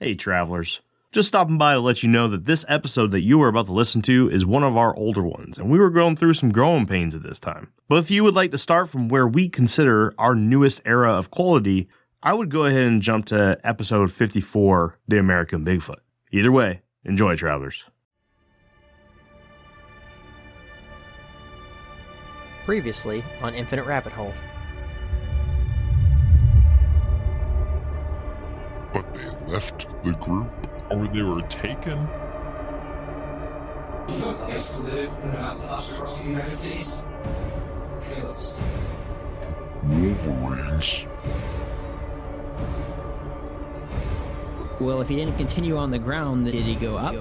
Hey travelers, just stopping by to let you know that this episode that you are about to listen to is one of our older ones, and we were going through some growing pains at this time. But if you would like to start from where we consider our newest era of quality, I would go ahead and jump to episode 54, The American Bigfoot. Either way, enjoy travelers. Previously on Infinite Rabbit Hole. But they left the group, or they were taken. Wolverines. Well, if he didn't continue on the ground, did he go up?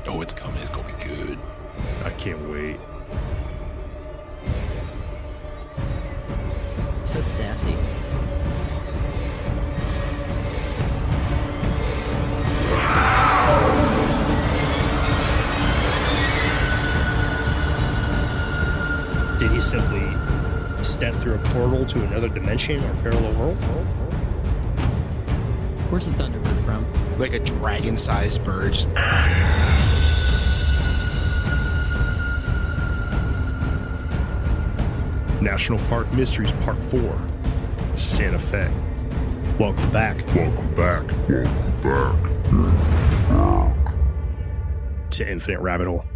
Oh, it's coming. It's gonna be good. I can't wait. So sassy. Did he simply step through a portal to another dimension or parallel world? Where's the Thunderbird from? Like a dragon-sized bird. Just... National Park Mysteries Part 4, Santa Fe. Welcome back. Welcome back. Welcome back. To Infinite Rabbit Hole.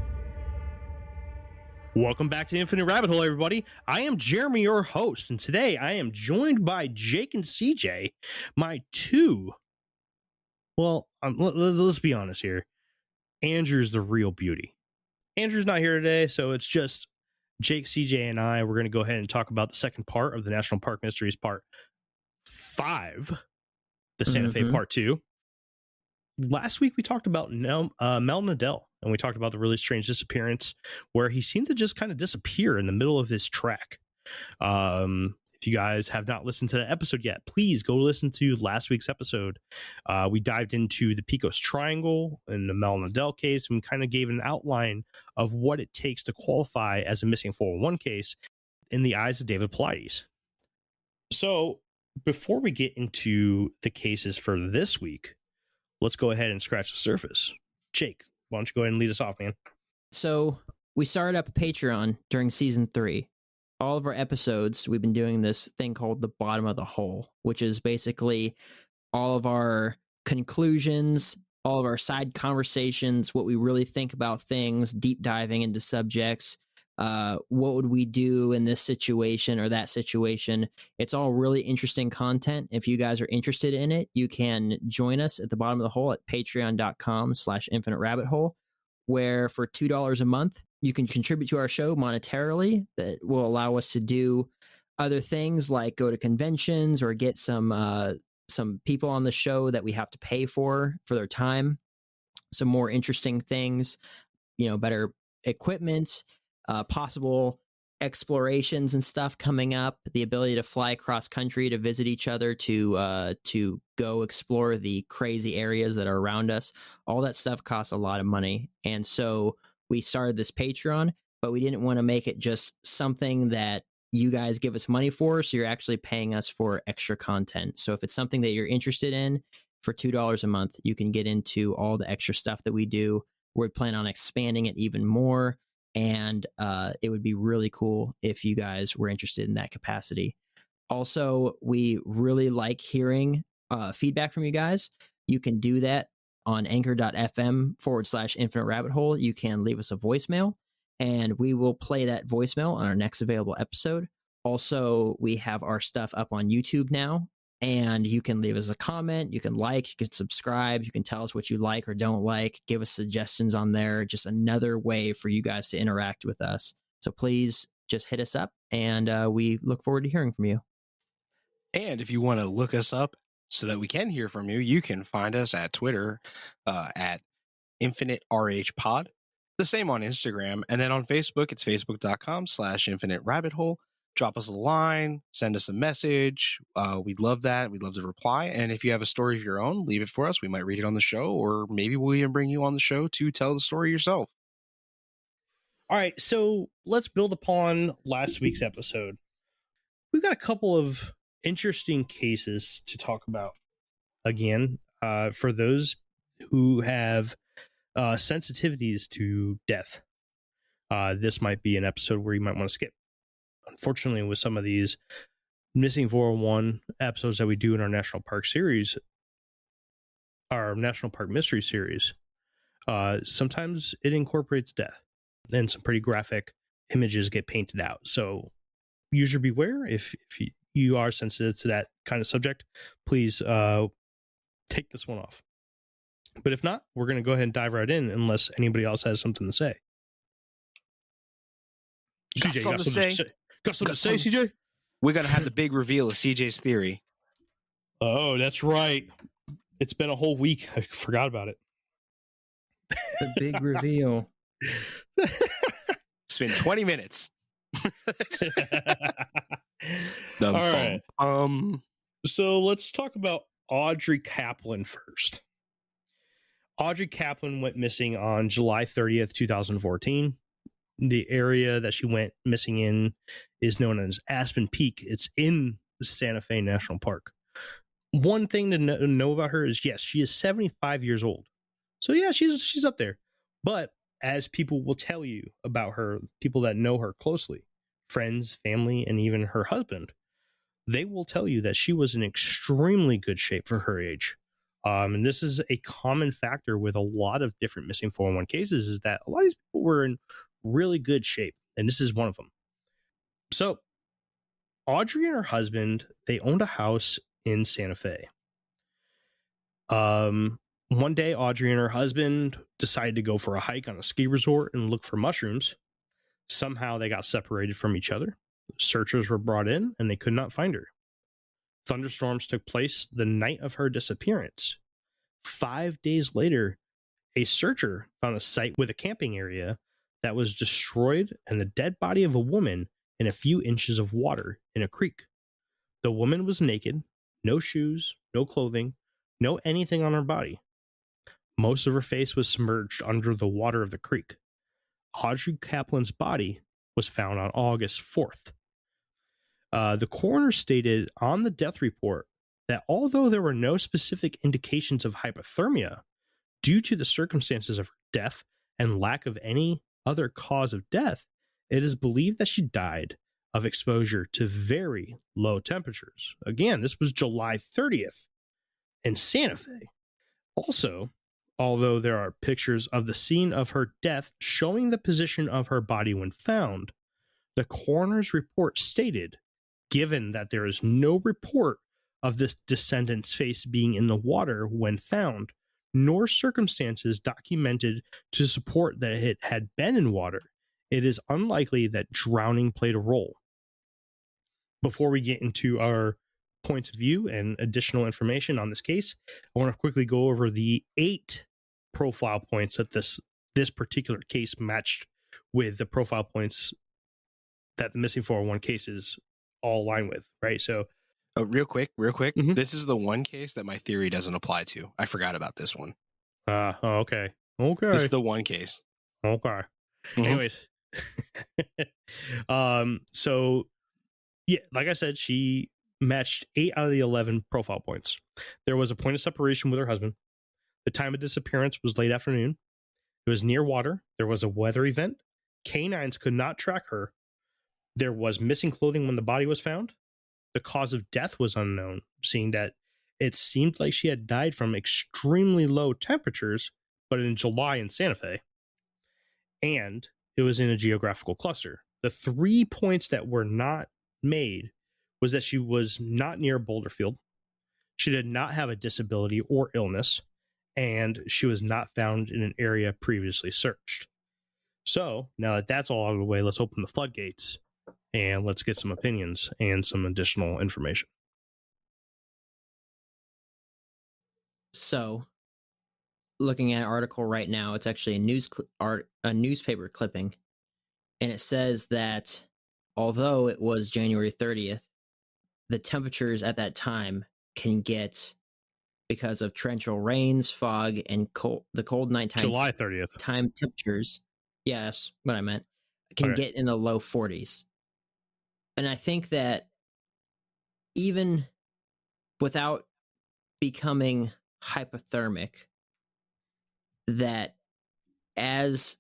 Welcome back to Infinite Rabbit Hole, everybody. I am Jeremy, your host, and today I am joined by Jake and CJ, my two. Well, let's be honest here. Andrew's the real beauty. Andrew's not here today, so it's just Jake, CJ, and I. We're going to go ahead and talk about the second part of the National Park Mysteries Part 5, the Santa Fe Part 2. Last week, we talked about Mel Nadell, and we talked about the really strange disappearance where he seemed to just kind of disappear in the middle of his track. If you guys have not listened to that episode yet, please go listen to last week's episode. We dived into the Pecos Triangle and the Mel Nadell case, and we kind of gave an outline of what it takes to qualify as a missing 411 case in the eyes of David Paulides. So before we get into the cases for this week, let's go ahead and scratch the surface. Jake, why don't you go ahead and lead us off, man? So we started up a Patreon during season 3. All of our episodes, we've been doing this thing called the bottom of the hole, which is basically all of our conclusions, all of our side conversations, what we really think about things, deep diving into subjects. What would we do in this situation or that situation? It's all really interesting content. If you guys are interested in it, you can join us at the bottom of the hole at patreon.com/infinite rabbit hole, where for $2 a month, you can contribute to our show monetarily. That will allow us to do other things like go to conventions or get some people on the show that we have to pay for their time. Some more interesting things, better equipment, possible explorations and stuff coming up, the ability to fly across country to visit each other, to go explore the crazy areas that are around us. All that stuff costs a lot of money. And so we started this Patreon, but we didn't want to make it just something that you guys give us money for. So you're actually paying us for extra content. So if it's something that you're interested in, for $2 a month, you can get into all the extra stuff that we do. We're planning on expanding it even more. And it would be really cool if you guys were interested in that capacity. Also, we really like hearing feedback from you guys. You can do that on anchor.fm/infinite rabbit hole. You can leave us a voicemail, and we will play that voicemail on our next available episode. Also, we have our stuff up on YouTube now, and you can leave us a comment. You can like, you can subscribe, you can tell us what you like or don't like, give us suggestions on there. Just another way for you guys to interact with us. So please just hit us up, and we look forward to hearing from you. And if you want to look us up so that we can hear from you, you can find us at Twitter at Infinite RH Pod. The same on Instagram. And then on Facebook, it's facebook.com/infinite rabbit hole. Drop us a line, send us a message. We'd love that. We'd love to reply. And if you have a story of your own, leave it for us. We might read it on the show, or maybe we'll even bring you on the show to tell the story yourself. All right, so let's build upon last week's episode. we've got a couple of interesting cases to talk about again. For those who have sensitivities to death, this might be an episode where you might want to skip. Unfortunately, with some of these Missing 401 episodes that we do in our National Park series, our National Park Mystery series, sometimes it incorporates death, and some pretty graphic images get painted out. So user beware. If you are sensitive to that kind of subject, please take this one off. But if not, we're going to go ahead and dive right in unless anybody else has something to say. Got CJ, something to say? Got something to say, CJ? We're going to have the big reveal of CJ's theory. Oh, that's right. It's been a whole week. I forgot about it. The big reveal. It's been 20 minutes. All right. So let's talk about Audrey Kaplan first. Audrey Kaplan went missing on July 30th, 2014. The area that she went missing in is known as Aspen Peak. It's in the Santa Fe National Park. One thing to know about her is, yes, she is 75 years old. So yeah, she's up there. But as people will tell you about her, people that know her closely, friends, family, and even her husband, they will tell you that she was in extremely good shape for her age. And this is a common factor with a lot of different missing 411 cases, is that a lot of these people were in really good shape. And this is one of them. So Audrey and her husband, they owned a house in Santa Fe. One day, Audrey and her husband decided to go for a hike on a ski resort and look for mushrooms. Somehow they got separated from each other. Searchers were brought in and they could not find her. Thunderstorms took place the night of her disappearance. 5 days later, a searcher found a site with a camping area that was destroyed and the dead body of a woman in a few inches of water in a creek. The woman was naked, no shoes, no clothing, no anything on her body. Most of her face was submerged under the water of the creek. Audrey Kaplan's body was found on August 4th. The coroner stated on the death report that although there were no specific indications of hypothermia, due to the circumstances of her death and lack of any other cause of death, it is believed that she died of exposure to very low temperatures. Again, this was July 30th in Santa Fe. Also, although there are pictures of the scene of her death showing the position of her body when found, the coroner's report stated, given that there is no report of this descendant's face being in the water when found, nor circumstances documented to support that it had been in water, it is unlikely that drowning played a role. Before we get into our points of view and additional information on this case, I want to quickly go over the 8 profile points that this particular case matched with the profile points that the missing 401 cases all align with, right? So real quick. Mhm. This is the one case that my theory doesn't apply to. I forgot about this one. Okay. This is the one case. Okay. Mhm. Anyways. So yeah, like I said, she matched 8 out of the 11 profile points. There was a point of separation with her husband. The time of disappearance was late afternoon. It was near water. There was a weather event. Canines could not track her. There was missing clothing when the body was found. The cause of death was unknown, seeing that it seemed like she had died from extremely low temperatures, but in July in Santa Fe. And it was in a geographical cluster. The 3 points that were not made was that she was not near Boulder Field. She did not have a disability or illness, and she was not found in an area previously searched. So now that that's all out of the way, let's open the floodgates and let's get some opinions and some additional information. So, looking at an article right now, it's actually a newspaper clipping, and it says that although it was January 30th, the temperatures at that time can get, because of torrential rains, fog, and the cold nighttime July 30th. time temperatures. Yeah, that's what I meant. Can Okay. get in the low 40s. And I think that even without becoming hypothermic, that as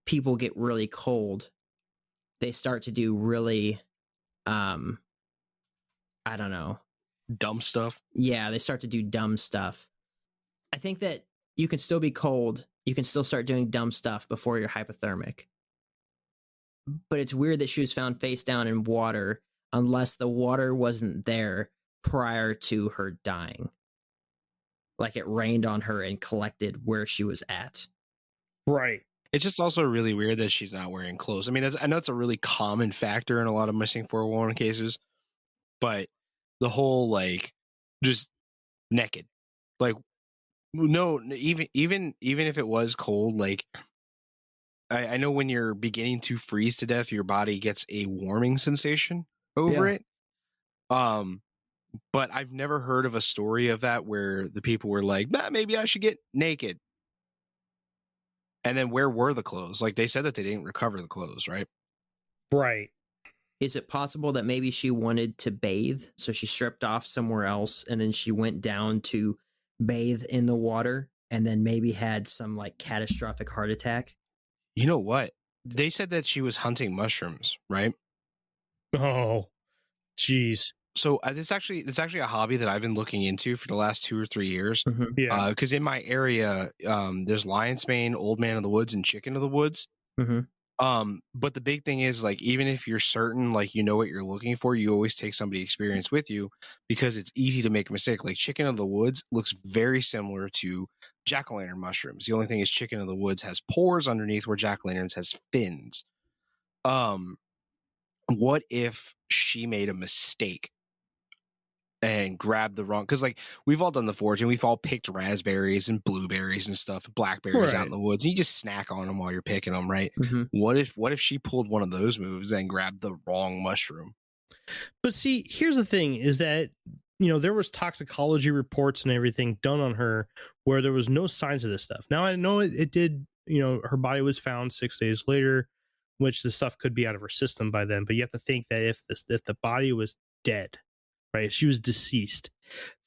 people get really cold, they start to do really, I don't know. Dumb stuff. Yeah, they start to do dumb stuff. I think that you can still be cold. You can still start doing dumb stuff before you're hypothermic. But it's weird that she was found face down in water unless the water wasn't there prior to her dying. Like it rained on her and collected where she was at. Right. It's just also really weird that she's not wearing clothes. I mean, I know it's a really common factor in a lot of missing 411 cases, but the whole like just naked, like no, even if it was cold, like I know when you're beginning to freeze to death, your body gets a warming sensation over it. But I've never heard of a story of that where the people were like, maybe I should get naked. And then where were the clothes? Like they said that they didn't recover the clothes, right? Right. Is it possible that maybe she wanted to bathe, so she stripped off somewhere else and then she went down to bathe in the water and then maybe had some like catastrophic heart attack? You know what? They said that she was hunting mushrooms, right? Oh, jeez. So it's actually a hobby that I've been looking into for the last 2 or 3 years. Mm-hmm. Yeah. Because in my area, there's lion's mane, old man of the woods, and chicken of the woods. Mm-hmm. But the big thing is, like, even if you're certain, like, you know what you're looking for, you always take somebody experienced with you because it's easy to make a mistake. Like chicken of the woods looks very similar to jack-o'-lantern mushrooms. The only thing is chicken of the woods has pores underneath where jack-o'-lanterns has fins. What if she made a mistake and grabbed the wrong, because like we've all done the foraging, we've all picked raspberries and blueberries and stuff, blackberries out in the woods, and you just snack on them while you're picking them, right? Mm-hmm. What if she pulled one of those moves and grabbed the wrong mushroom? But see, here's the thing is that, you know, there was toxicology reports and everything done on her where there was no signs of this stuff. Now I know it did, you know, her body was found 6 days later, which the stuff could be out of her system by then, but you have to think that if the body was dead, right? If she was deceased,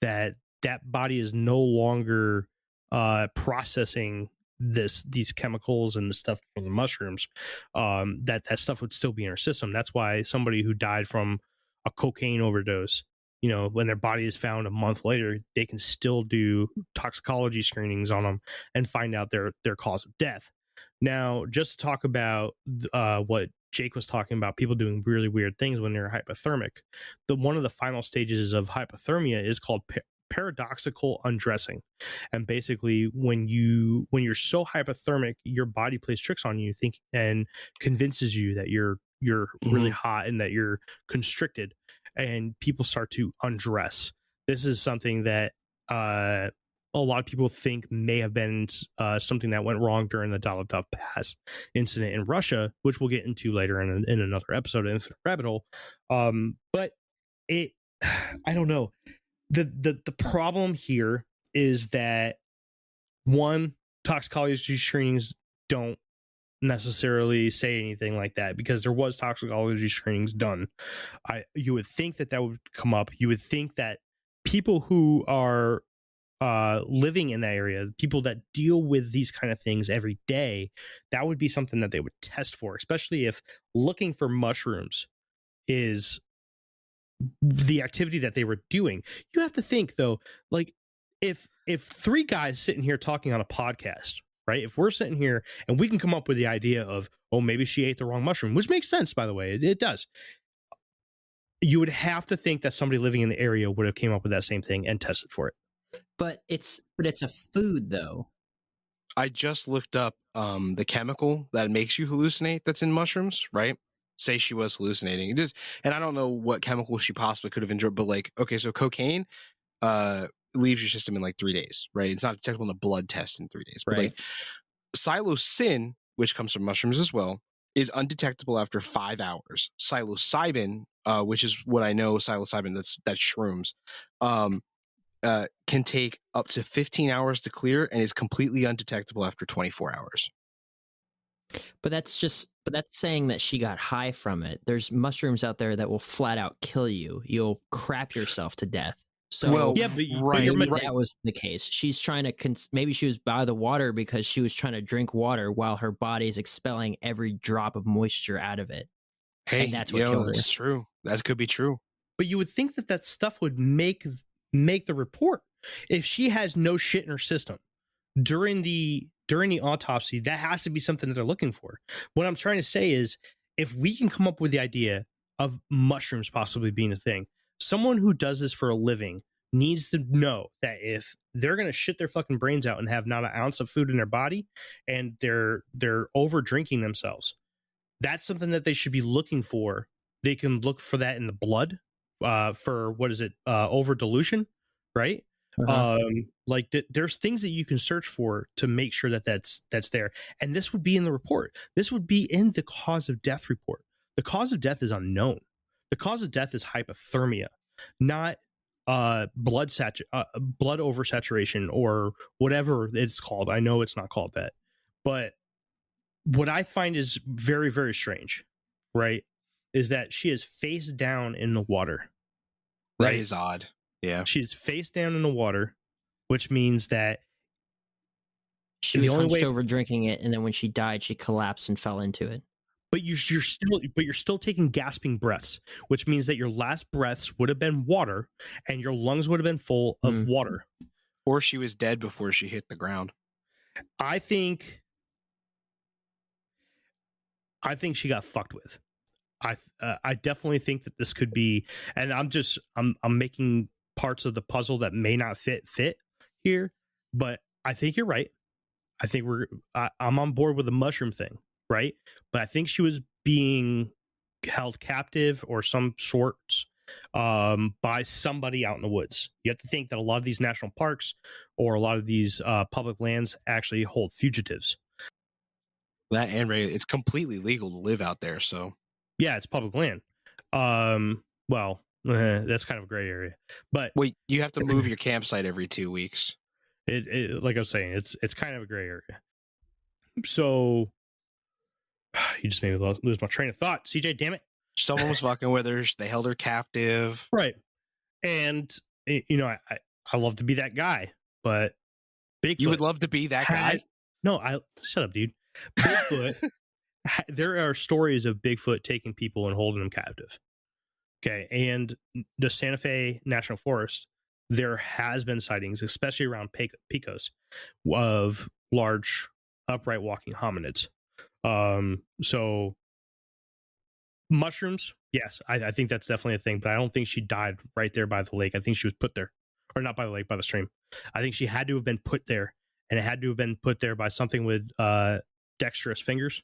that body is no longer processing these chemicals and the stuff from the mushrooms. That stuff would still be in her system. That's why somebody who died from a cocaine overdose, you know, when their body is found a month later, they can still do toxicology screenings on them and find out their cause of death. Now, just to talk about what Jake was talking about, people doing really weird things when they're hypothermic. One of the final stages of hypothermia is called paradoxical undressing, and basically, when you're so hypothermic, your body plays tricks on you, and convinces you that you're really hot and that you're constricted, and people start to undress. This is something that a lot of people think may have been something that went wrong during the Dyatlov Pass incident in Russia, which we'll get into later in another episode of Infinite Rabbit Hole. But I don't know. The problem here is that, one, toxicology screenings don't necessarily say anything like that, because there was toxicology screenings done. You would think that would come up. You would think that people who are living in that area, people that deal with these kind of things every day, that would be something that they would test for, especially if looking for mushrooms is the activity that they were doing. You have to think, though, like if 3 guys sitting here talking on a podcast, right? If we're sitting here and we can come up with the idea of, oh, maybe she ate the wrong mushroom, which makes sense, by the way, it does. You would have to think that somebody living in the area would have came up with that same thing and tested for it. But it's a food, though. I just looked up the chemical that makes you hallucinate that's in mushrooms, right? Say she was hallucinating. And I don't know what chemical she possibly could have enjoyed, but like, okay, so cocaine leaves your system in like 3 days, right? It's not detectable in a blood test in 3 days. But like psilocin, which comes from mushrooms as well, is undetectable after 5 hours. Psilocybin, which is what I know, psilocybin, that's shrooms, can take up to 15 hours to clear and is completely undetectable after 24 hours. But that's saying that she got high from it. There's mushrooms out there that will flat out kill you. You'll crap yourself to death. So Well, Yeah, but right, you're maybe right. that was the case. She's trying to maybe she was by the water because she was trying to drink water while her body is expelling every drop of moisture out of it. Hey, And that's what killed her. That's true. That could be true. But you would think that stuff would make the report. If she has no shit in her system during the autopsy, that has to be something that they're looking for. What I'm trying to say is, if we can come up with the idea of mushrooms possibly being a thing, someone who does this for a living needs to know that if they're going to shit their fucking brains out and have not an ounce of food in their body and they're over drinking themselves, that's something that they should be looking for. They can look for that in the blood for over dilution, right? Like there's things that you can search for to make sure that that's there, and this would be in the report. This would be in the cause of death report. The cause of death is unknown. The cause of death is hypothermia, not blood oversaturation or whatever it's called. I know it's not called that, but what I find is very, very strange, right, is that she is face down in the water. That Right? is odd. Yeah. She's face down in the water, which means that She the was only hunched way- over drinking it, and then when she died, she collapsed and fell into it. but you're still taking gasping breaths, which means that your last breaths would have been water and your lungs would have been full of Mm. water. Or she was dead before she hit the ground. I think she got fucked with. I definitely think that this could be, and I'm making parts of the puzzle that may not fit here, but I think you're right. I think I'm on board with the mushroom thing, right? But I think she was being held captive or some sorts by somebody out in the woods. You have to think that a lot of these national parks or a lot of these public lands actually hold fugitives. That and it's completely legal to live out there. So Yeah, it's public land. Well, that's kind of a gray area, but wait, you have to move your campsite every 2 weeks. it like I was saying, it's kind of a gray area. So you just made me lose my train of thought, CJ. Damn it! Someone was fucking with her. They held her captive. Right, and I love to be that guy, but Bigfoot. You would love to be that guy. No, shut up, dude. Bigfoot. There are stories of Bigfoot taking people and holding them captive. Okay, and the Santa Fe National Forest, there has been sightings, especially around Pecos, of large upright walking hominids. So mushrooms, yes, I think that's definitely a thing, but I don't think she died right there by the lake. I think she was put there, or not by the lake, by the stream. I think she had to have been put there, and it had to have been put there by something with dexterous fingers.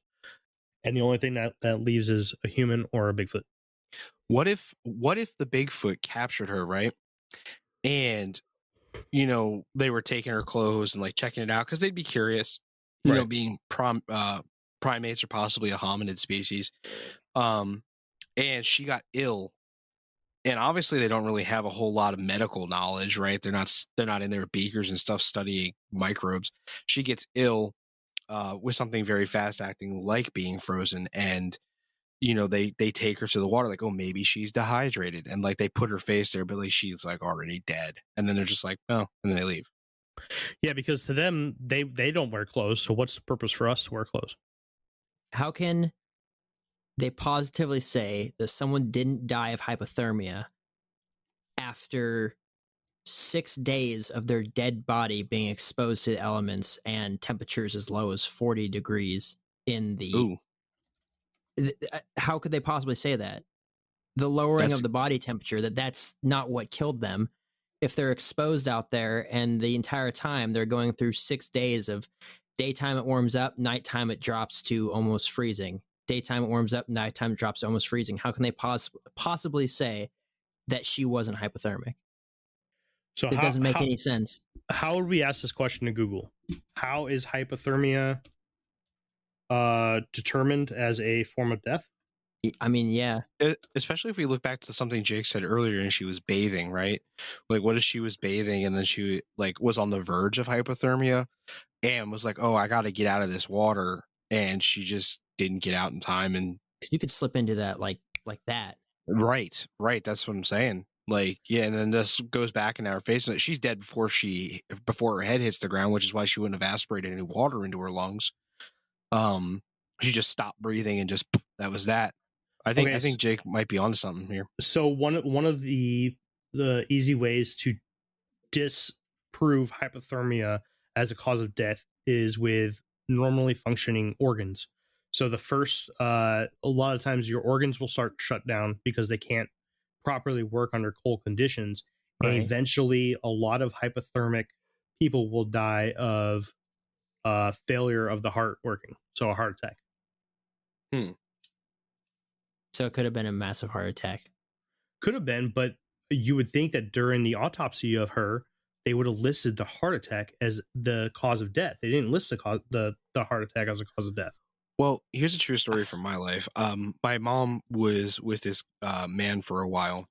And the only thing that leaves is a human or a Bigfoot. What if the Bigfoot captured her, right? And they were taking her clothes and like checking it out because they'd be curious, Right. being primates or possibly a hominid species. And she got ill, and obviously they don't really have a whole lot of medical knowledge, right? They're not in their beakers and stuff studying microbes. She gets ill with something very fast acting like being frozen, and they take her to the water like, oh, maybe she's dehydrated, and like they put her face there, but like she's like already dead, and then they're just like, oh, and then they leave. Yeah, because to them, they don't wear clothes. So what's the purpose for us to wear clothes? How can they positively say that someone didn't die of hypothermia after 6 days of their dead body being exposed to the elements and temperatures as low as 40 degrees in the... Ooh, How could they possibly say that? The lowering That's- of the body temperature, that's not what killed them. If they're exposed out there and the entire time they're going through 6 days of daytime it warms up, nighttime it drops to almost freezing. Daytime it warms up, nighttime it drops to almost freezing. How can they possibly say that she wasn't hypothermic? So It doesn't make any sense. How would we ask this question to Google? How is hypothermia determined as a form of death? I mean, yeah. Especially if we look back to something Jake said earlier, and she was bathing, right? Like, what if she was bathing and then she like was on the verge of hypothermia and was like, oh, I got to get out of this water, and she just didn't get out in time. And 'Cause you could slip into that like that. right, that's what I'm saying. Like, yeah, and then this goes back in our face. And she's dead before her head hits the ground, which is why she wouldn't have aspirated any water into her lungs. She just stopped breathing and just that was that. I think Jake might be onto something here. So one of the easy ways to disprove hypothermia as a cause of death is with normally functioning organs. So the first, a lot of times your organs will start shut down because they can't properly work under cold conditions. Right. And eventually a lot of hypothermic people will die of failure of the heart working. So a heart attack. So it could have been a massive heart attack. Could have been, but you would think that during the autopsy of her, they would have listed the heart attack as the cause of death. They didn't list the heart attack as a cause of death. Well, here's a true story from my life. My mom was with this man for a while.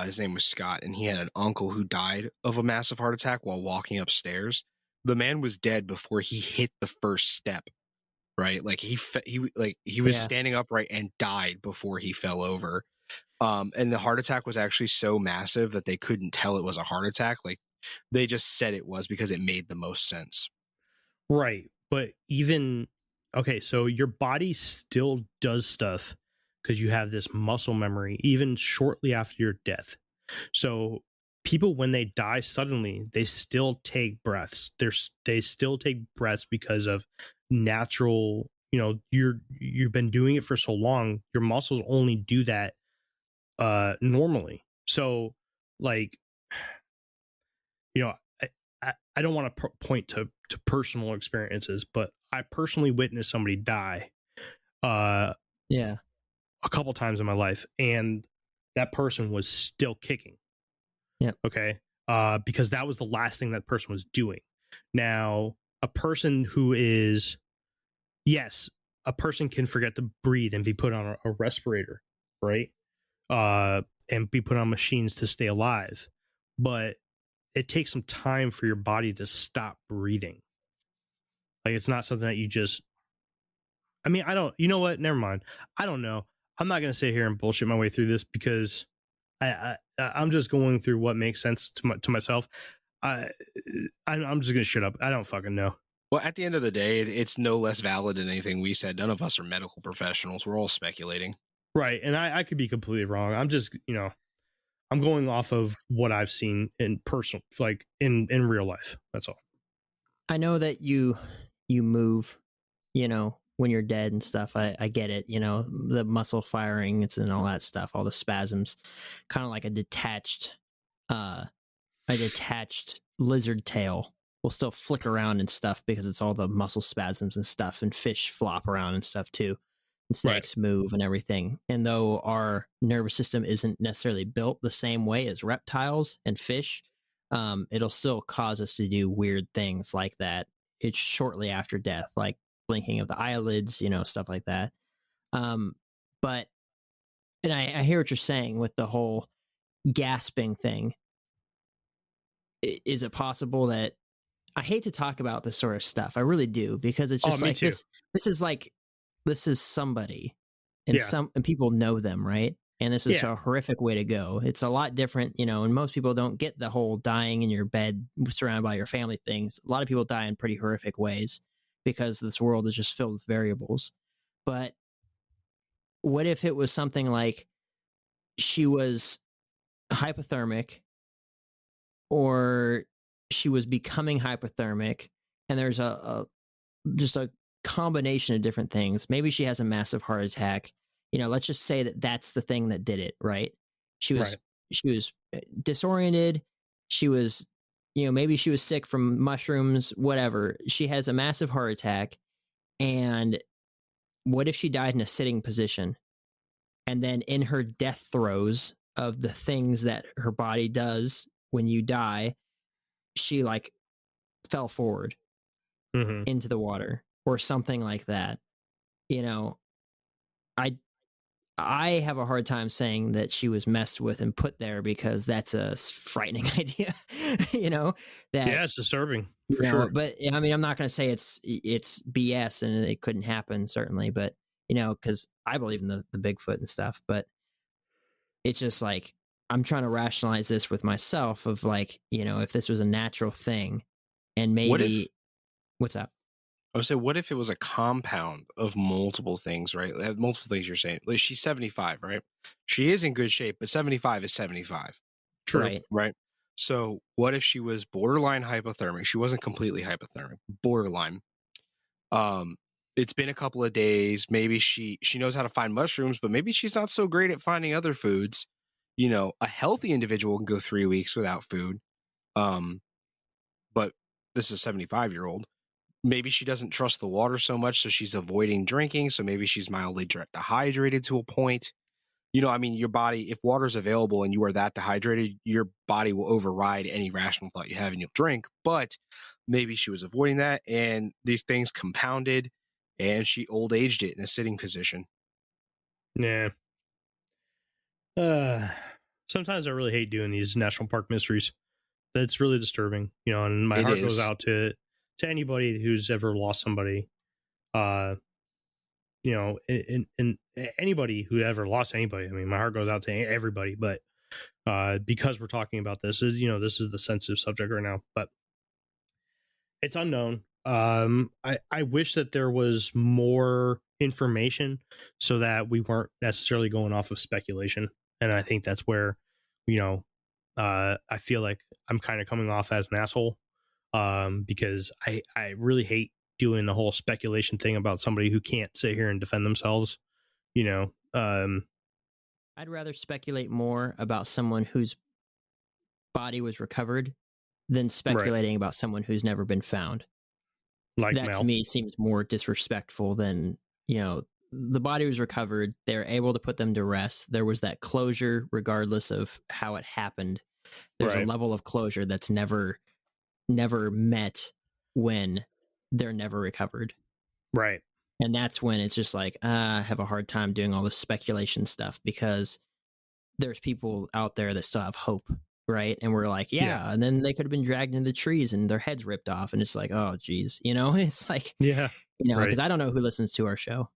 His name was Scott, and he had an uncle who died of a massive heart attack while walking upstairs. The man was dead before he hit the first step. Right, like he was standing upright and died before he fell over. And the heart attack was actually so massive that they couldn't tell it was a heart attack. Like they just said it was because it made the most sense. Right, but so your body still does stuff because you have this muscle memory even shortly after your death. So people, when they die suddenly, they still take breaths. They still take breaths because of natural, you've been doing it for so long, your muscles only do that normally. So like, I don't want to point to personal experiences, but I personally witnessed somebody die a couple times in my life, and that person was still kicking. Yeah. Okay. Because that was the last thing that person was doing. Now, a person who is, yes, a person can forget to breathe and be put on a respirator, right? And be put on machines to stay alive. But it takes some time for your body to stop breathing. Like, it's not something that you just, you know what? Never mind. I don't know. I'm not going to sit here and bullshit my way through this because I'm just going through what makes sense to myself. I'm just going to shut up. I don't fucking know. Well, at the end of the day, it's no less valid than anything we said. None of us are medical professionals. We're all speculating. Right. And I could be completely wrong. I'm just, I'm going off of what I've seen in personal, like in real life. That's all. I know that you move, when you're dead and stuff. I get it. The muscle firing, and all that stuff, all the spasms, kind of like a detached lizard tail will still flick around and stuff because it's all the muscle spasms and stuff, and fish flop around and stuff too, and snakes move and everything. And though our nervous system isn't necessarily built the same way as reptiles and fish, it'll still cause us to do weird things like that. It's shortly after death, like blinking of the eyelids, stuff like that. But I hear what you're saying with the whole gasping thing. Is it possible that, I hate to talk about this sort of stuff, I really do, because it's just like this is somebody, and and people know them, right? And this is a horrific way to go. It's a lot different, and most people don't get the whole dying in your bed surrounded by your family things. A lot of people die in pretty horrific ways because this world is just filled with variables. But what if it was something like she was hypothermic, or she was becoming hypothermic, and there's just a combination of different things. Maybe she has a massive heart attack. Let's just say that that's the thing that did it, right? She was disoriented. She was, maybe she was sick from mushrooms, whatever. She has a massive heart attack. And what if she died in a sitting position? And then in her death throes of the things that her body does when you die, she like fell forward into the water or something like that. I have a hard time saying that she was messed with and put there because that's a frightening idea, that, Yeah, it's disturbing for you know, sure. but I mean, I'm not going to say it's BS and it couldn't happen, certainly, but, because I believe in the Bigfoot and stuff, but it's just like, I'm trying to rationalize this with myself of like, if this was a natural thing and maybe, what's up? I would say, what if it was a compound of multiple things, right? Multiple things you're saying. Like, she's 75, right? She is in good shape, but 75 is 75. True. Right. Right. So what if she was borderline hypothermic? She wasn't completely hypothermic, borderline. It's been a couple of days. Maybe she knows how to find mushrooms, but maybe she's not so great at finding other foods. A healthy individual can go 3 weeks without food. But this is a 75-year-old. Maybe she doesn't trust the water so much, so she's avoiding drinking. So maybe she's mildly dehydrated to a point. Your body, if water's available and you are that dehydrated, your body will override any rational thought you have and you'll drink. But maybe she was avoiding that and these things compounded and she old aged it in a sitting position. Yeah. Sometimes I really hate doing these national park mysteries. That's really disturbing, and my heart goes out to anybody who's ever lost somebody. And anybody who ever lost anybody. I mean, my heart goes out to everybody, but because we're talking about this, this is the sensitive subject right now, but it's unknown. I wish that there was more information so that we weren't necessarily going off of speculation. And I think that's where, I feel like I'm kind of coming off as an asshole because I really hate doing the whole speculation thing about somebody who can't sit here and defend themselves. I'd rather speculate more about someone whose body was recovered than speculating about someone who's never been found. Like that Mel. To me seems more disrespectful than, the body was recovered. They're able to put them to rest. There was that closure regardless of how it happened. There's a level of closure that's never met when they're never recovered. Right. And that's when it's just like, I have a hard time doing all this speculation stuff because there's people out there that still have hope. Right. And we're like, yeah. And then they could have been dragged into the trees and their heads ripped off. And it's like, oh, geez. It's like, because I don't know who listens to our show.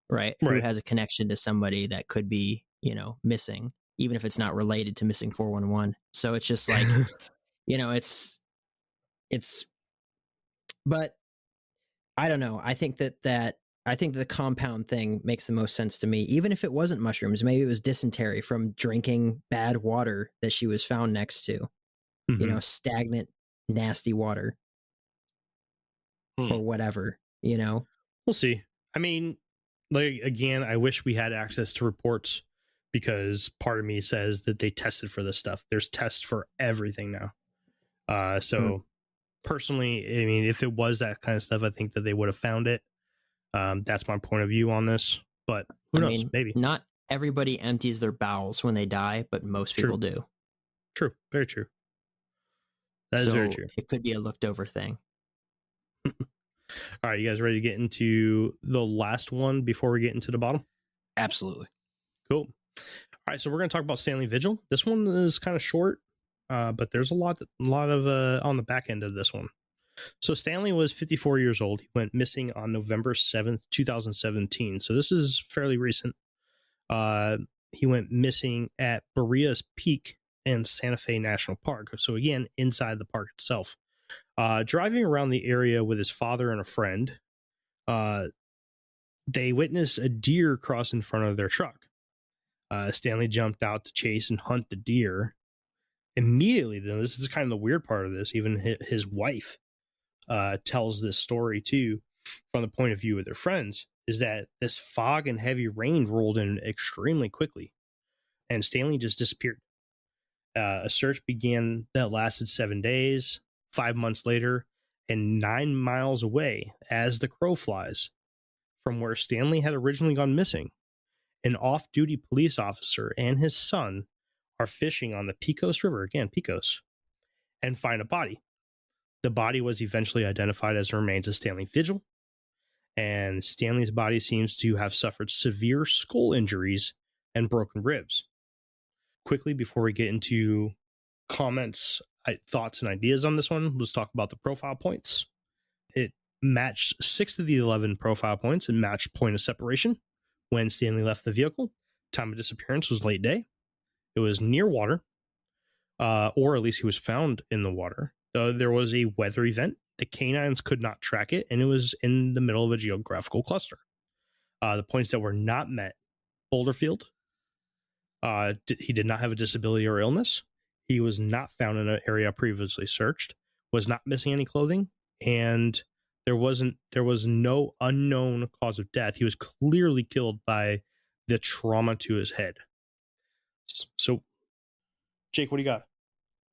Right. Who has a connection to somebody that could be, missing, even if it's not related to missing 411. So it's just like, but I don't know. I think I think the compound thing makes the most sense to me. Even if it wasn't mushrooms, maybe it was dysentery from drinking bad water that she was found next to, stagnant, nasty water or whatever, We'll see. I mean, like, again, I wish we had access to reports because part of me says that they tested for this stuff. There's tests for everything now. Personally, I mean, if it was that kind of stuff, I think that they would have found it. That's my point of view on this, but who knows? Maybe not everybody empties their bowels when they die, but most people do. True. Very true. That is very true. It could be a looked over thing. All right, you guys ready to get into the last one before we get into the bottom? Absolutely. Cool. All right, so we're going to talk about Stanley Vigil. This one is kind of short, but there's a lot of on the back end of this one. So Stanley was 54 years old. He went missing on November 7th, 2017. So this is fairly recent. He went missing at Berea's Peak and Santa Fe National Park. So again, inside the park itself. Driving around the area with his father and a friend, they witnessed a deer cross in front of their truck. Stanley jumped out to chase and hunt the deer. Immediately, though, this is kind of the weird part of this, even his wife tells this story too, from the point of view of their friends, is that this fog and heavy rain rolled in extremely quickly, and Stanley just disappeared. A search began that lasted 7 days. 5 months later, and 9 miles away, as the crow flies, from where Stanley had originally gone missing, an off-duty police officer and his son are fishing on the Pecos River, again, Pecos, and find a body. The body was eventually identified as the remains of Stanley Vigil, and Stanley's body seems to have suffered severe skull injuries and broken ribs. Quickly, before we get into comments, thoughts, and ideas on this one, let's talk about the profile points. It matched 6 of the 11 profile points and matched point of separation when Stanley left the vehicle. Time of disappearance was late day. It was near water, or at least he was found in the water. There was a weather event. The canines could not track it, and it was in the middle of a geographical cluster. The points that were not met: Boulderfield. He did not have a disability or illness. He was not found in an area previously searched. Was not missing any clothing, and there was no unknown cause of death. He was clearly killed by the trauma to his head. So, Jake, what do you got?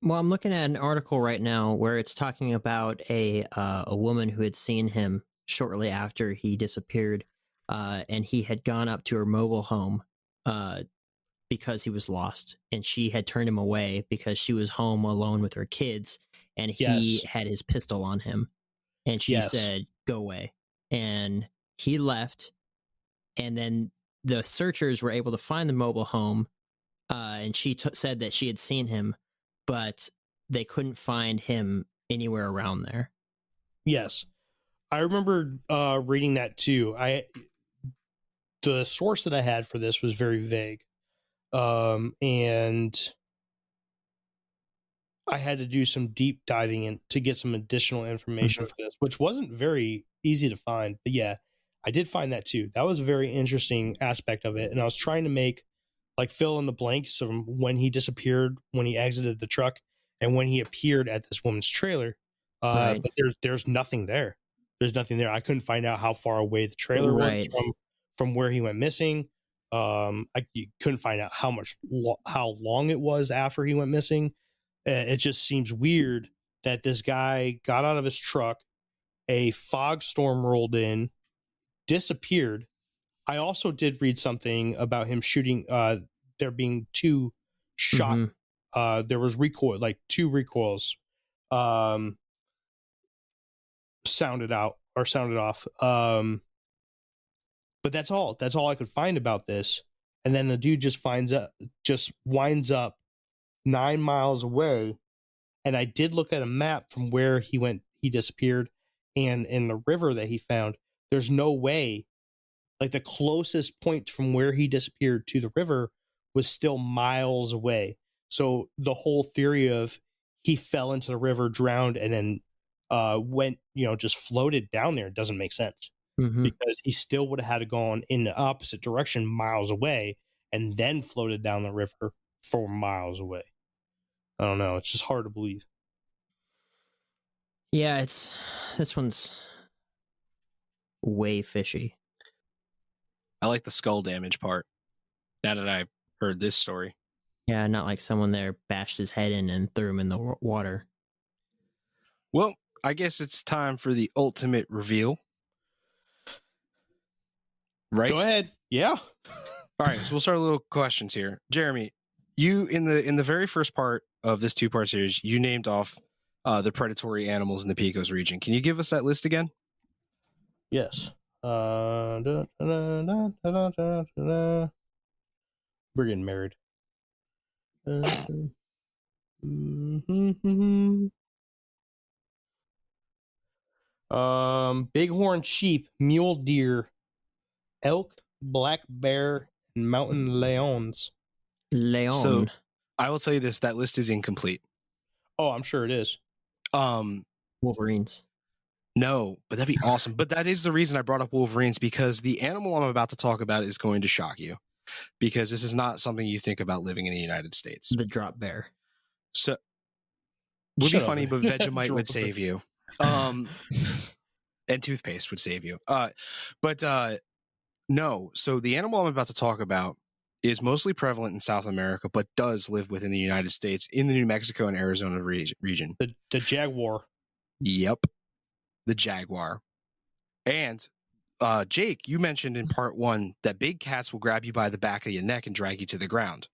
Well, I'm looking at an article right now where it's talking about a woman who had seen him shortly after he disappeared, and he had gone up to her mobile home because he was lost, and she had turned him away because she was home alone with her kids, and he had his pistol on him, and she said, "Go away," and he left, and then the searchers were able to find the mobile home, and she said that she had seen him, but they couldn't find him anywhere around there. Yes. I remember reading that too. The source that I had for this was very vague. And I had to do some deep diving in to get some additional information for this, which wasn't very easy to find. But yeah, I did find that too. That was a very interesting aspect of it. And I was trying to make fill in the blanks from when he disappeared, when he exited the truck, and when he appeared at this woman's trailer. But there's nothing there. There's nothing there. I couldn't find out how far away the trailer was from where he went missing. You couldn't find out how long it was after he went missing. It just seems weird that this guy got out of his truck, a fog storm rolled in, disappeared. I also did read something about him shooting, there being 2 shot. There was recoil, 2 recoils sounded off. But that's all I could find about this. And then the dude just winds up 9 miles away. And I did look at a map from where he disappeared, and in the river that he found, there's no way. The closest point from where he disappeared to the river was still miles away. So the whole theory of he fell into the river, drowned, and then went, just floated down there doesn't make sense. Because he still would have had to go on in the opposite direction miles away and then floated down the river 4 miles away. I don't know. It's just hard to believe. Yeah, this one's way fishy. I like the skull damage part. Now that I heard this story. Yeah, not like someone there bashed his head in and threw him in the water. Well, I guess it's time for the ultimate reveal. Right? Go ahead. Yeah. All right, so we'll start with little questions here. Jeremy, you in the very first part of this 2-part series, you named off the predatory animals in the Pecos region. Can you give us that list again? Yes. We're getting married. Bighorn sheep, mule deer, elk, black bear, and mountain lions. So I will tell you this: that list is incomplete. Oh, I'm sure it is. Wolverines. No, but that'd be awesome. But that is the reason I brought up Wolverines, because the animal I'm about to talk about is going to shock you, because this is not something you think about living in the United States. The drop bear. So would be funny, but Vegemite would save you. And toothpaste would save you. No. So the animal I'm about to talk about is mostly prevalent in South America, but does live within the United States in the New Mexico and Arizona region. The jaguar. Yep. The jaguar. And Jake, you mentioned in part 1 that big cats will grab you by the back of your neck and drag you to the ground.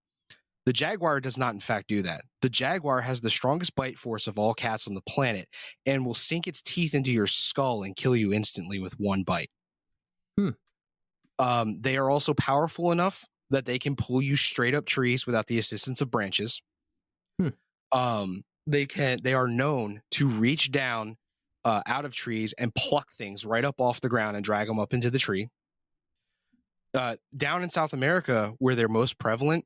The jaguar does not, in fact, do that. The jaguar has the strongest bite force of all cats on the planet and will sink its teeth into your skull and kill you instantly with 1 bite. They are also powerful enough that they can pull you straight up trees without the assistance of branches. They are known to reach down out of trees and pluck things right up off the ground and drag them up into the tree. Down in South America, where they're most prevalent,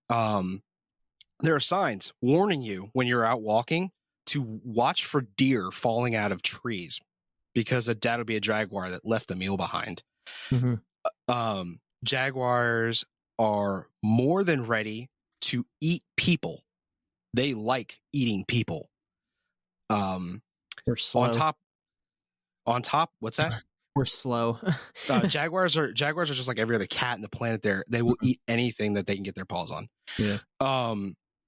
there are signs warning you when you're out walking to watch for deer falling out of trees, because that'll be a jaguar that left a meal behind. Jaguars are more than ready to eat people. They like eating people. We're slow. On top, what's that? We're slow. Jaguars are just like every other cat in the planet. They will eat anything that they can get their paws on. Yeah.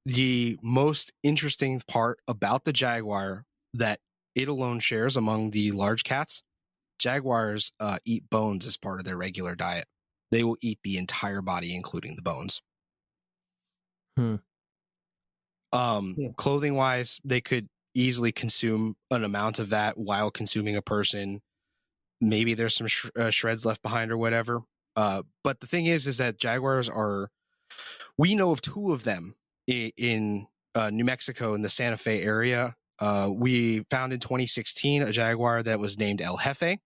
The most interesting part about the jaguar that it alone shares among the large cats, jaguars eat bones as part of their regular diet. They will eat the entire body, including the bones. Clothing wise, they could easily consume an amount of that while consuming a person. Maybe there's some shreds left behind or whatever. But the thing is that jaguars we know of 2 of them in New Mexico in the Santa Fe area. We found in 2016 a jaguar that was named El Jefe.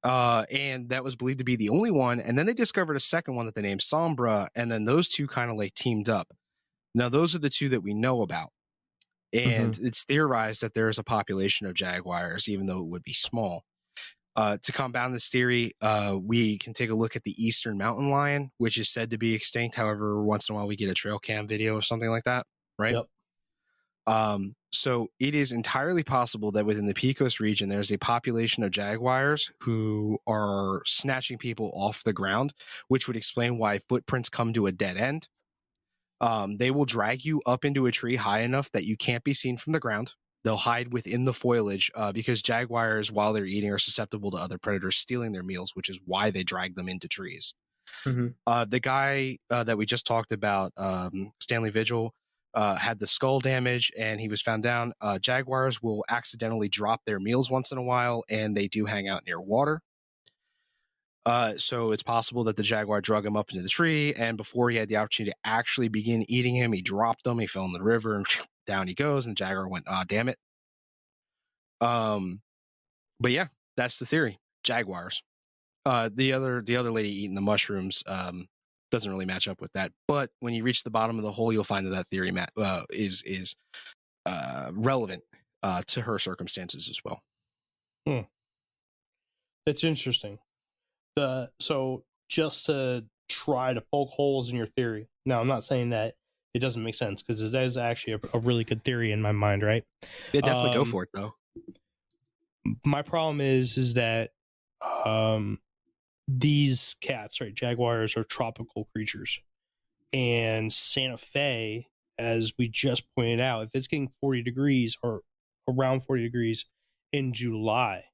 And that was believed to be the only one. And then they discovered a second one that they named Sombra. And then those 2 kind of like teamed up. Now, those are the 2 that we know about. And it's theorized that there is a population of jaguars, even though it would be small. To compound this theory, we can take a look at the eastern mountain lion, which is said to be extinct. However, once in a while we get a trail cam video of something like that, right? Yep. So it is entirely possible that within the Pecos region, there's a population of jaguars who are snatching people off the ground, which would explain why footprints come to a dead end. They will drag you up into a tree high enough that you can't be seen from the ground. They'll hide within the foliage because jaguars, while they're eating, are susceptible to other predators stealing their meals, which is why they drag them into trees. The guy that we just talked about, Stanley Vigil, had the skull damage and he was found down. Jaguars will accidentally drop their meals once in a while, and they do hang out near water. So it's possible that the jaguar drug him up into the tree, and before he had the opportunity to actually begin eating him, he dropped him, he fell in the river, and down he goes, and the jaguar went, damn it. But yeah, that's the theory. Jaguars. The other lady eating the mushrooms doesn't really match up with that. But when you reach the bottom of the hole, you'll find that theory is relevant to her circumstances as well. That's interesting. So just to try to poke holes in your theory. Now, I'm not saying that it doesn't make sense, because it is actually a really good theory in my mind, right? Yeah, definitely go for it, though. My problem is that these cats, right, jaguars, are tropical creatures. And Santa Fe, as we just pointed out, if it's getting 40 degrees or around 40 degrees in July,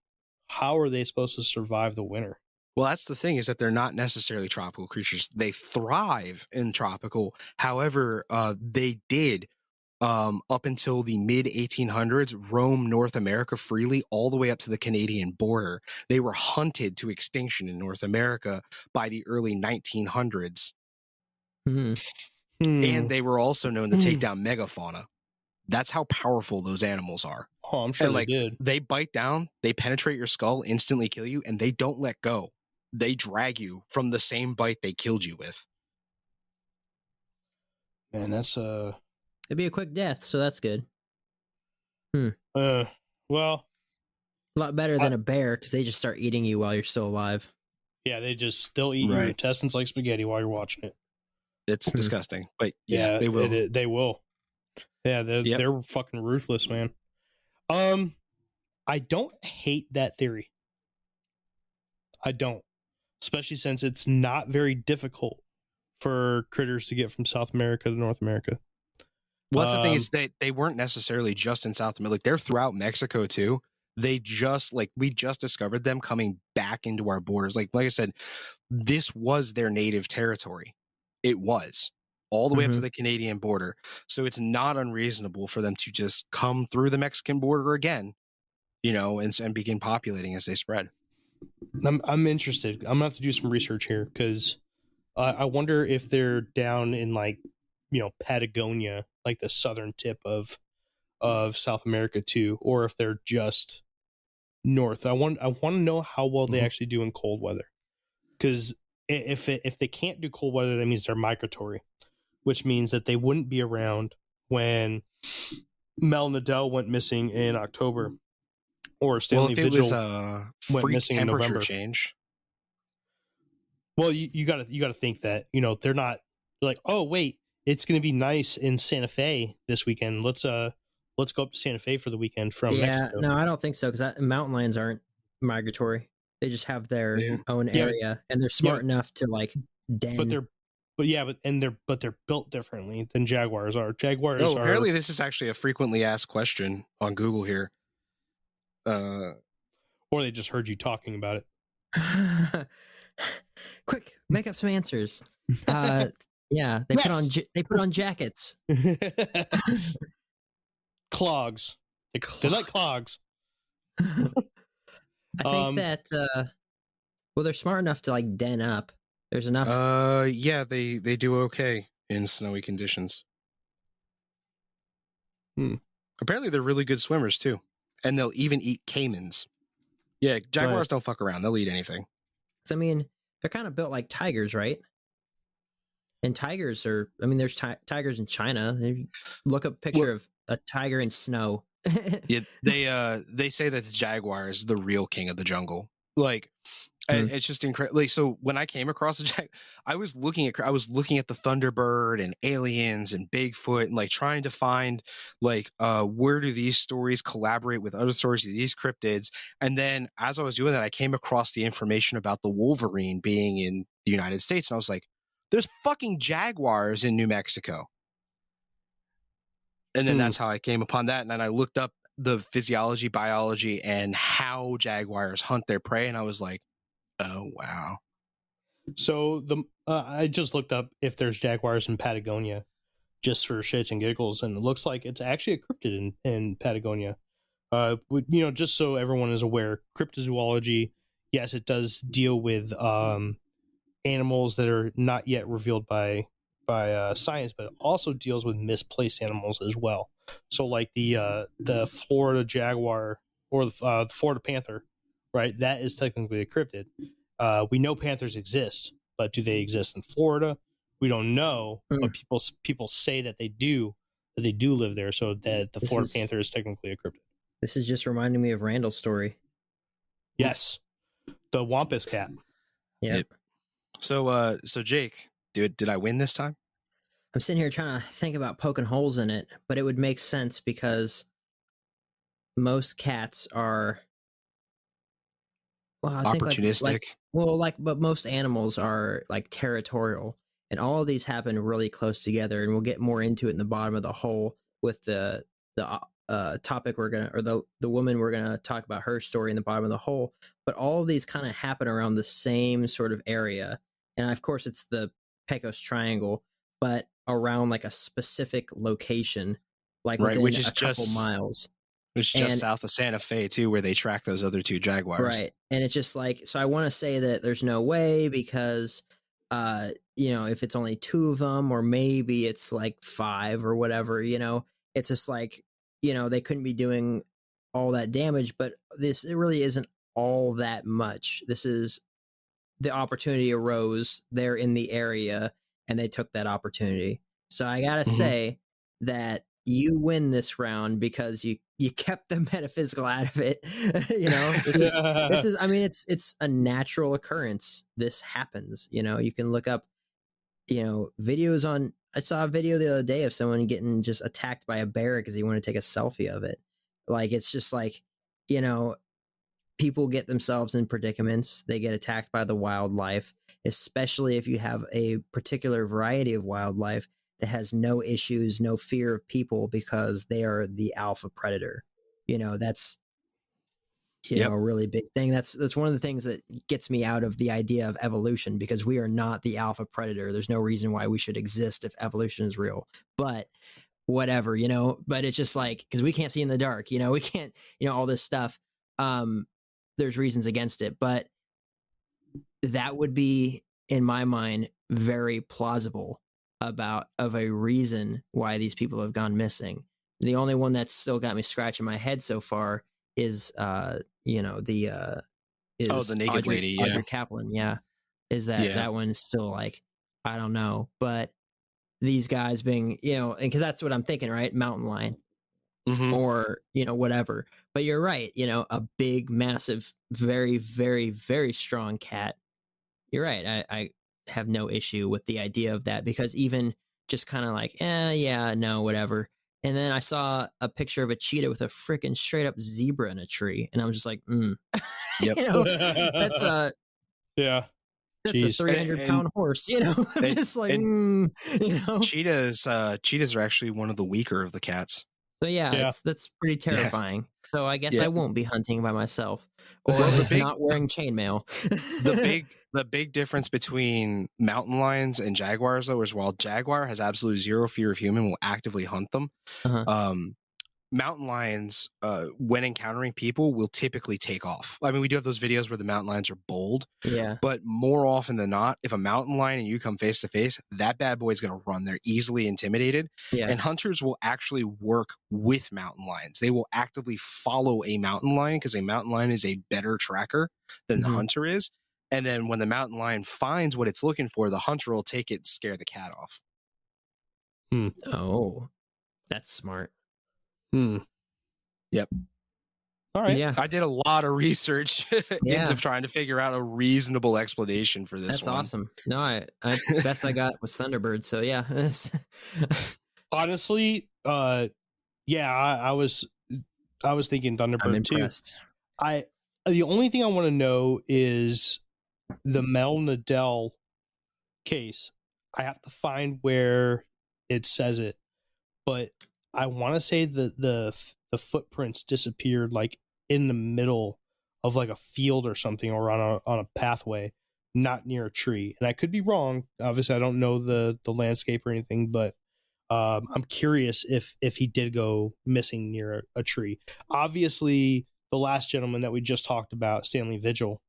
how are they supposed to survive the winter? Well, that's the thing, is that they're not necessarily tropical creatures. They thrive in tropical. However, they did, up until the mid 1800s, roam North America freely all the way up to the Canadian border. They were hunted to extinction in North America by the early 1900s. And they were also known to take down megafauna. That's how powerful those animals are. Oh, I'm sure they did. They bite down, they penetrate your skull, instantly kill you, and they don't let go. They drag you from the same bite they killed you with. Man, that's It'd be a quick death, so that's good. well, a lot better than a bear, because they just start eating you while you're still alive. Yeah, they just still eat your intestines like spaghetti while you're watching it. It's disgusting, but yeah, they will. They will. Yeah, they're fucking ruthless, man. I don't hate that theory. I don't. Especially since it's not very difficult for critters to get from South America to North America. Well, that's the thing, is they weren't necessarily just in South America. Like, they're throughout Mexico too. They just, we just discovered them coming back into our borders. Like I said, this was their native territory. It was all the way up to the Canadian border. So it's not unreasonable for them to just come through the Mexican border again, and begin populating as they spread. I'm interested. I'm gonna have to do some research here, because I wonder if they're down in like, Patagonia, like the southern tip of South America too, or if they're just north. I want to know how well they actually do in cold weather, because if they can't do cold weather, that means they're migratory, which means that they wouldn't be around when Mel Nadell went missing in October, or Stanley if it Vigil was a went freak missing in temperature November. change. Well, you gotta think that they're not like, oh wait, it's gonna be nice in Santa Fe this weekend. Let's go up to Santa Fe for the weekend from Mexico. No, I don't think so, because mountain lions aren't migratory. They just have their own area, and they're smart enough to like den. But they're built differently than jaguars are. Jaguars are. Apparently this is actually a frequently asked question on Google here. Or they just heard you talking about it. Quick, make up some answers. Yeah, they put on jackets. Clogs. They like clogs. I think that they're smart enough to like den up. There's enough. They do okay in snowy conditions. Apparently they're really good swimmers too, and they'll even eat caimans. Yeah, jaguars don't fuck around. They'll eat anything. I mean, they're kind of built like tigers, right? And tigers are. I mean, there's tigers in China. Look up a picture of a tiger in snow. Yeah, they say that the jaguar is the real king of the jungle. Like, it's just incredible. Like, so when I came across the I was looking at the Thunderbird and aliens and Bigfoot and like trying to find like where do these stories collaborate with other stories of these cryptids. And then as I was doing that, I came across the information about the Wolverine being in the United States, and I was like, there's fucking jaguars in New Mexico. And then that's how I came upon that. And then I looked up the physiology, biology, and how jaguars hunt their prey. And I was like, oh, wow. So I just looked up if there's jaguars in Patagonia just for shits and giggles. And it looks like it's actually a cryptid in Patagonia. Just so everyone is aware, cryptozoology, yes, it does deal with animals that are not yet revealed by science, but it also deals with misplaced animals as well. So like the Florida jaguar or the Florida panther, right? That is technically a cryptid. We know panthers exist, but do they exist in Florida? We don't know, but people say that they do live there. So that the Florida panther is technically a cryptid. This is just reminding me of Randall's story. Yes, the Wampus cat. Yep. So Jake, did I win this time? I'm sitting here trying to think about poking holes in it, but it would make sense because most cats are opportunistic. But most animals are like territorial, and all of these happen really close together. And we'll get more into it in the bottom of the hole with the topic the woman we're gonna talk about, her story in the bottom of the hole. But all of these kind of happen around the same sort of area, and of course it's the Pecos Triangle, but around like a specific location, like within which is a couple miles. Which is just south of Santa Fe too, where they track those other two jaguars. Right. And it's just like, so I want to say that there's no way because, if it's only two of them, or maybe it's like 5 or whatever, it's just like, they couldn't be doing all that damage, but it really isn't all that much. This is the opportunity arose there in the area, and they took that opportunity. So I gotta say that you win this round because you kept the metaphysical out of it. This is I mean, it's a natural occurrence. This happens. You can look up videos on. I saw a video the other day of someone getting just attacked by a bear because he wanted to take a selfie of it. Like, it's just like, people get themselves in predicaments. They get attacked by the wildlife, especially if you have a particular variety of wildlife that has no issues, no fear of people because they are the alpha predator. That's a really big thing. That's one of the things that gets me out of the idea of evolution, because we are not the alpha predator. There's no reason why we should exist if evolution is real. But whatever, but it's just like, because we can't see in the dark, we can't, all this stuff. There's reasons against it, but that would be, in my mind, very plausible of a reason why these people have gone missing. The only one that's still got me scratching my head so far is the naked Audrey, lady, yeah. Audrey Kaplan. Yeah, is that one is still like, I don't know, but these guys being, and because that's what I'm thinking, right? Mountain lion. Or whatever. But you're right, a big, massive, very, very, very strong cat. You're right. I have no issue with the idea of that, because even just kind of like, yeah, no, whatever. And then I saw a picture of a cheetah with a freaking straight up zebra in a tree, and I was just like, Yep. That's a yeah. that's a 300-pound horse, just like, cheetahs are actually one of the weaker of the cats. So that's pretty terrifying. So I guess I won't be hunting by myself, or not wearing chainmail. The big difference between mountain lions and jaguars, though, is while jaguar has absolutely zero fear of human, will actively hunt them. Mountain lions, when encountering people, will typically take off. I mean, we do have those videos where the mountain lions are bold. Yeah. But more often than not, if a mountain lion and you come face to face, that bad boy is going to run. They're easily intimidated. Yeah. And hunters will actually work with mountain lions. They will actively follow a mountain lion, because a mountain lion is a better tracker than the hunter is. And then when the mountain lion finds what it's looking for, the hunter will take it and scare the cat off. Oh, that's smart. Yep. All right. Yeah. I did a lot of research into trying to figure out a reasonable explanation for this. That's awesome. No, I best I got was Thunderbird. So yeah. Honestly, I was thinking Thunderbird I'm impressed. too. The only thing I want to know is the Mel Nadell case. I have to find where it says it, but I want to say that the footprints disappeared like in the middle of like a field or something, or on a pathway, not near a tree. And I could be wrong. Obviously, I don't know the landscape or anything, but I'm curious if he did go missing near a tree. Obviously, the last gentleman that we just talked about, Stanley Vigil,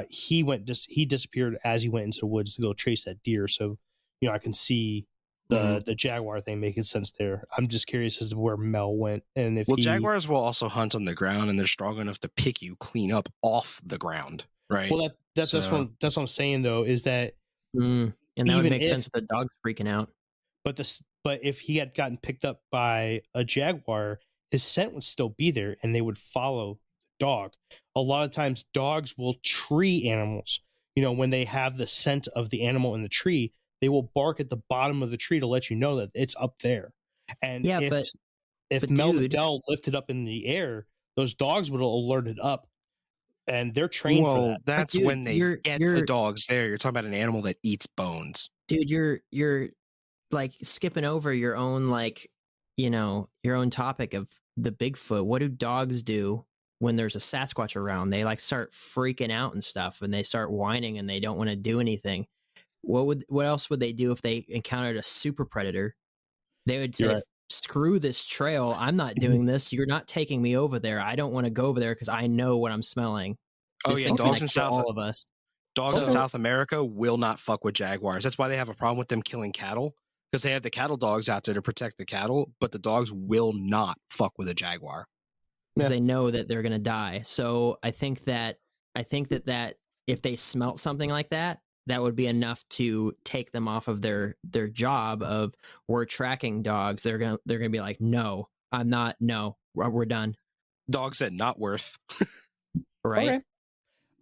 he disappeared as he went into the woods to go chase that deer. So, I can see the jaguar thing making sense there. I'm just curious as to where Mel went, and if jaguars will also hunt on the ground, and they're strong enough to pick you clean up off the ground, right? Well, that's what I'm saying though, is that and that would make sense with the dogs freaking out. But if he had gotten picked up by a jaguar, his scent would still be there, and they would follow the dog. A lot of times, dogs will tree animals. When they have the scent of the animal in the tree, they will bark at the bottom of the tree to let you know that it's up there. And if Mel Nadell lifted up in the air, those dogs would have alerted up, and they're trained for that. That's when they get the dogs there. You're talking about an animal that eats bones. Dude, you're like skipping over your own, like, your own topic of the Bigfoot. What do dogs do when there's a Sasquatch around? They like start freaking out and stuff, and they start whining, and they don't want to do anything. What else would they do if they encountered a super predator? They would say, screw this trail. I'm not doing this. You're not taking me over there. I don't want to go over there because I know what I'm smelling. Dogs in South America will not fuck with jaguars. That's why they have a problem with them killing cattle, because they have the cattle dogs out there to protect the cattle, but the dogs will not fuck with a jaguar because they know that they're going to die. So I think that if they smelt something like that, that would be enough to take them off of their job of, we're tracking dogs. They're gonna be like, no, I'm not. No, we're done. Dog said not worth. Right.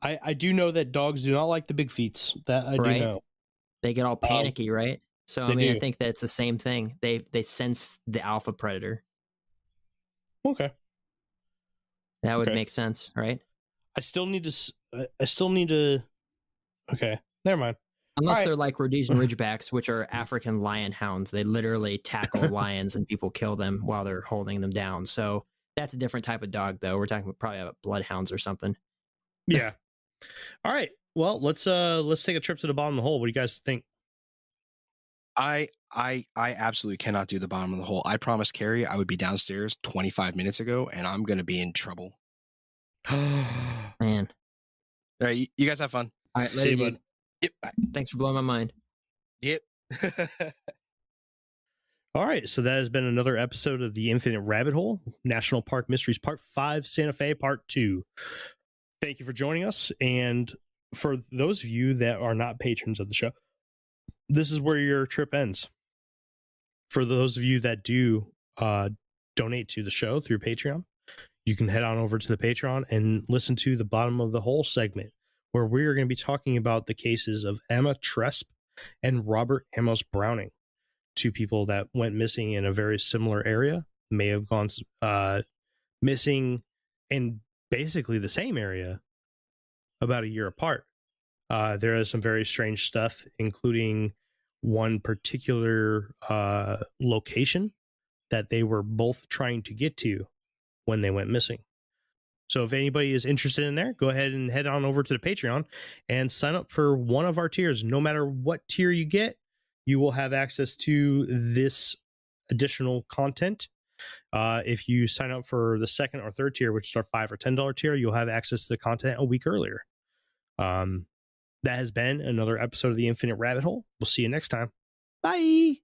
Okay. I do know that dogs do not like the big feets. That I do know. They get all panicky, right? So I mean, I think that's the same thing. They sense the alpha predator. Okay. That would make sense, right? I still need to. Okay. Never mind. Unless they're like Rhodesian Ridgebacks, which are African lion hounds. They literally tackle lions and people kill them while they're holding them down. So that's a different type of dog, though. We're talking probably about bloodhounds or something. Yeah. All right. Well, let's take a trip to the bottom of the hole. What do you guys think? I absolutely cannot do the bottom of the hole. I promised Carrie I would be downstairs 25 minutes ago, and I'm going to be in trouble. Man. All right. You guys have fun. All right. See you, bud. Yep. Thanks for blowing my mind. Yep. All right, so that has been another episode of the Infinite Rabbit Hole, National Park Mysteries Part 5, Santa Fe Part 2. Thank you for joining us, and for those of you that are not patrons of the show, this is where your trip ends. For those of you that do donate to the show through Patreon, you can head on over to the Patreon and listen to the Bottom of the Hole segment, where we are going to be talking about the cases of Emma Tresp and Robert Amos Browning, two people that went missing in a very similar area, may have gone missing in basically the same area about a year apart. There is some very strange stuff, including one particular location that they were both trying to get to when they went missing. So if anybody is interested in there, go ahead and head on over to the Patreon and sign up for one of our tiers. No matter what tier you get, you will have access to this additional content. If you sign up for the second or third tier, which is our $5 or $10 tier, you'll have access to the content a week earlier. That has been another episode of the Infinite Rabbit Hole. We'll see you next time. Bye.